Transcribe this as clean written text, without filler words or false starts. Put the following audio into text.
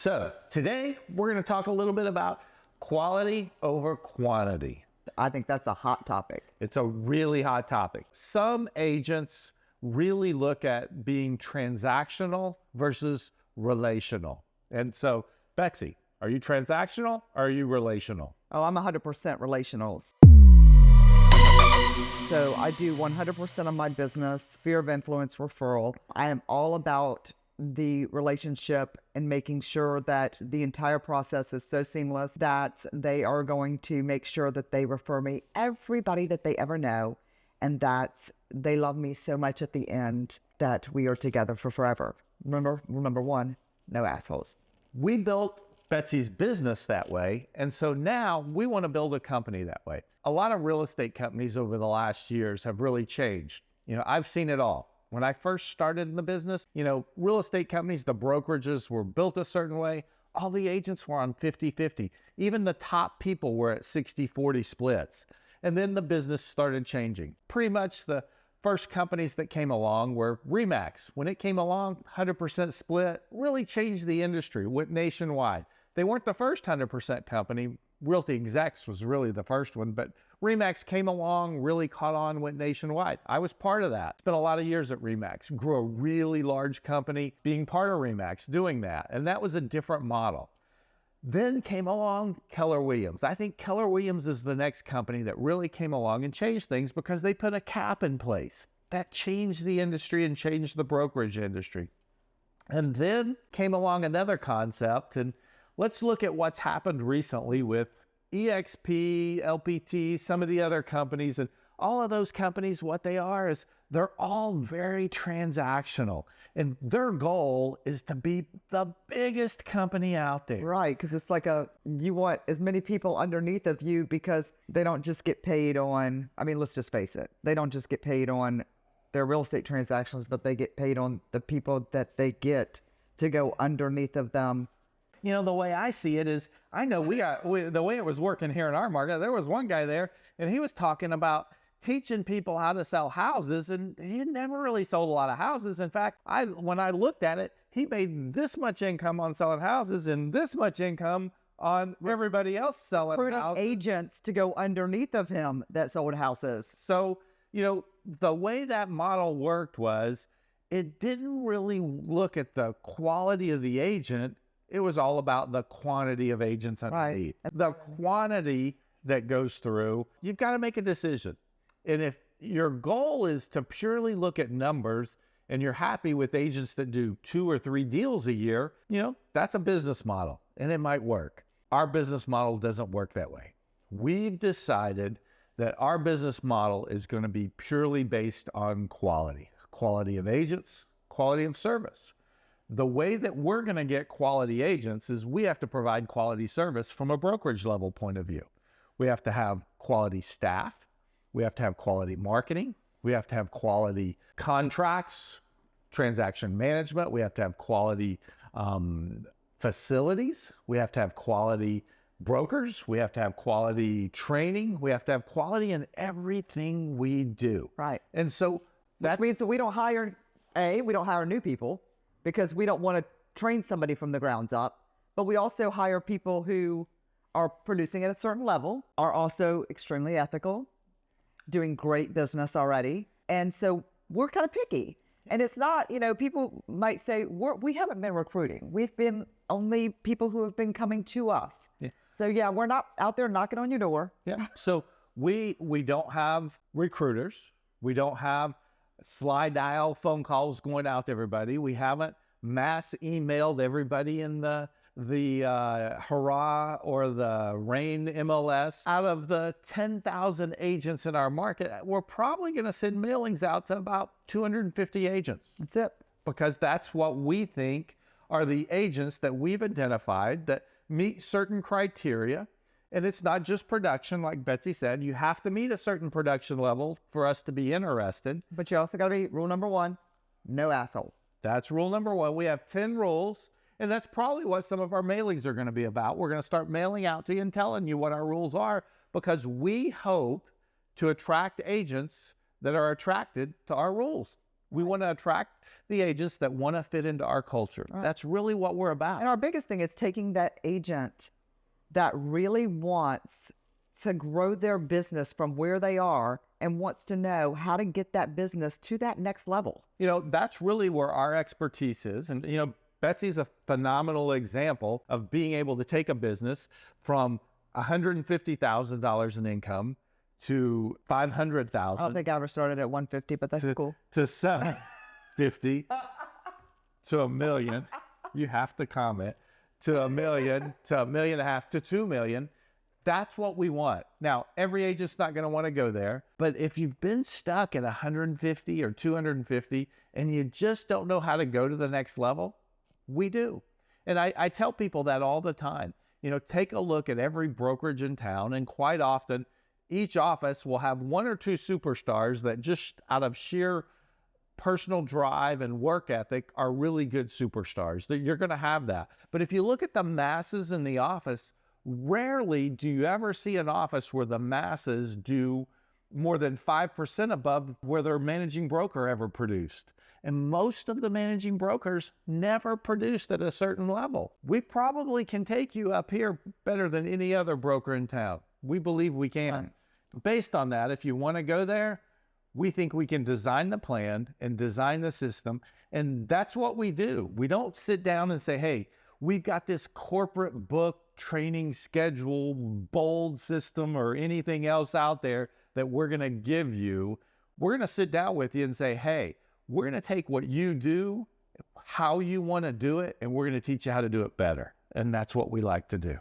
So today we're going to talk a little bit about quality over quantity. I think that's a hot topic. It's a really hot topic. Some agents really look at being transactional versus relational. And so, Betsy, are you transactional or are you relational? Oh, I'm 100% relational. So I do 100% of my business, sphere of influence referral. I am all about the relationship and making sure that the entire process is so seamless that they are going to make sure that they refer me everybody that they ever know and that they love me so much at the end that we are together for forever. Remember one, no assholes. We built Betsy's business that way, and so now we want to build a company that way. A lot of real estate companies over the last years have really changed. I've seen it all. When I first started in the business, real estate companies, the brokerages were built a certain way. All the agents were on 50-50. Even the top people were at 60-40 splits. And then the business started changing. Pretty much the first companies that came along were RE/MAX. When it came along, 100% split, really changed the industry, went nationwide. They weren't the first 100% company. Realty Execs was really the first one, but RE/MAX came along, really caught on, went nationwide. I was part of that. Spent a lot of years at RE/MAX, grew a really large company being part of RE/MAX, doing that. And that was a different model. Then came along Keller Williams. I think Keller Williams is the next company that really came along and changed things because they put a cap in place. That changed the industry and changed the brokerage industry. And then came along another concept, and let's look at what's happened recently with EXP, LPT, some of the other companies. And all of those companies, what they are is they're all very transactional. And their goal is to be the biggest company out there. Right, because it's like you want as many people underneath of you because they don't just get paid on, let's just face it. They don't just get paid on their real estate transactions, but they get paid on the people that they get to go underneath of them. The way I see it is, I know the way it was working here in our market, there was one guy there and he was talking about teaching people how to sell houses, and he never really sold a lot of houses. In fact, when I looked at it, he made this much income on selling houses and this much income on everybody else selling houses. Agents to go underneath of him that sold houses. So, the way that model worked was it didn't really look at the quality of the agent. It was all about the quantity of agents underneath. Right. The quantity that goes through, you've got to make a decision. And if your goal is to purely look at numbers and you're happy with agents that do 2 or 3 deals a year, that's a business model and it might work. Our business model doesn't work that way. We've decided that our business model is going to be purely based on quality of agents, quality of service. The way that we're going to get quality agents is we have to provide quality service from a brokerage level point of view. We have to have quality staff. We have to have quality marketing. We have to have quality contracts, transaction management. We have to have quality facilities. We have to have quality brokers. We have to have quality training. We have to have quality in everything we do. Right. And so that means that we don't hire new people, because we don't want to train somebody from the ground up, but we also hire people who are producing at a certain level, are also extremely ethical, doing great business already. And so we're kind of picky. And it's not, people might say, we haven't been recruiting. We've been only people who have been coming to us. Yeah. So yeah, we're not out there knocking on your door. Yeah. So we don't have recruiters. We don't have slide dial phone calls going out to everybody. We haven't mass emailed everybody in the Hurrah or the Rain MLS. Out of the 10,000 agents in our market, we're probably going to send mailings out to about 250 agents. That's it. Because that's what we think are the agents that we've identified that meet certain criteria. And it's not just production, like Betsy said. You have to meet a certain production level for us to be interested. But you also got to be rule number 1, no asshole. That's rule number 1. We have 10 rules, and that's probably what some of our mailings are going to be about. We're going to start mailing out to you and telling you what our rules are, because we hope to attract agents that are attracted to our rules. We want to attract the agents that want to fit into our culture. Right. That's really what we're about. And our biggest thing is taking that agent that really wants to grow their business from where they are and wants to know how to get that business to that next level. You know, that's really where our expertise is. And, you know, Betsy's a phenomenal example of being able to take a business from $150,000 in income to $500,000. I don't think I ever started at 150, but that's cool. To 750 to $1 million. You have to comment. To $1 million, to $1.5 million, to $2 million. That's what we want. Now, every agent's not going to want to go there, but if you've been stuck at 150 or 250 and you just don't know how to go to the next level, we do. And I tell people that all the time. You know, take a look at every brokerage in town, and quite often each office will have one or two superstars that just out of sheer personal drive and work ethic are really good superstars. You're going to have that. But if you look at the masses in the office, rarely do you ever see an office where the masses do more than 5% above where their managing broker ever produced. And most of the managing brokers never produced at a certain level. We probably can take you up here better than any other broker in town. We believe we can. Right. Based on that, if you want to go there, we think we can design the plan and design the system. And that's what we do. We don't sit down and say, hey, we've got this corporate book, training schedule, bold system, or anything else out there that we're going to give you. We're going to sit down with you and say, hey, we're going to take what you do, how you want to do it, and we're going to teach you how to do it better. And that's what we like to do.